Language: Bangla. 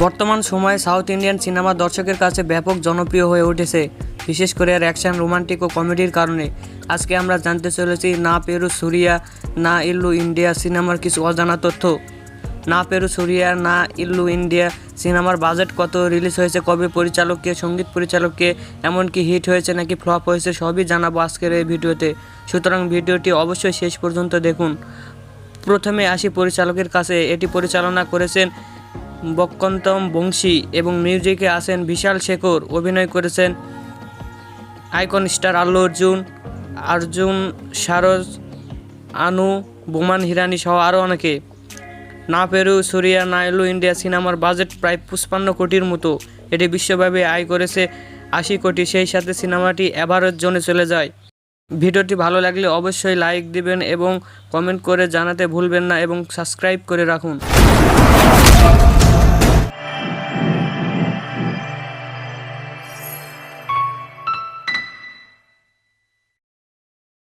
বর্তমান সময়ে সাউথ ইন্ডিয়ান সিনেমা দর্শকের কাছে ব্যাপক জনপ্রিয় হয়ে উঠেছে, বিশেষ করে এর অ্যাকশন, রোমান্টিক ও কমেডির কারণে। আজকে আমরা জানতে চলেছি না পেরু সুরিয়া না ইল্লু ইন্ডিয়া সিনেমার কিছু অজানা তথ্য। না পেরু সুরিয়া না ইল্লু ইন্ডিয়া সিনেমার বাজেট কত, রিলিজ হয়েছে কবে, পরিচালককে, সঙ্গীত পরিচালককে, এমনকি হিট হয়েছে নাকি ফ্লপ হয়েছে, সবই জানাবো আজকের এই ভিডিওতে। সুতরাং ভিডিওটি অবশ্যই শেষ পর্যন্ত দেখুন। প্রথমে আসি পরিচালকের কাছে। এটি পরিচালনা করেছেন বক্কন্তম বংশী এবং মিউজিকে আছেন বিশাল শেখর। অভিনয় করেছেন আইকন স্টার আল্লু অর্জুন সারজ, আনু, বোমান হিরানি সহ আরও অনেকে। না পেরু সুরিয়া না ইল্লু ইন্ডিয়া সিনেমার বাজেট প্রায় 55 কোটির মতো। এটি বিশ্বব্যাপী আয় করেছে 80 কোটি। সেই সাথে সিনেমাটি এভারেজ জোনে চলে যায়। ভিডিওটি ভালো লাগলে অবশ্যই লাইক দিবেন এবং কমেন্ট করে জানাতে ভুলবেন না এবং সাবস্ক্রাইব করে রাখুন।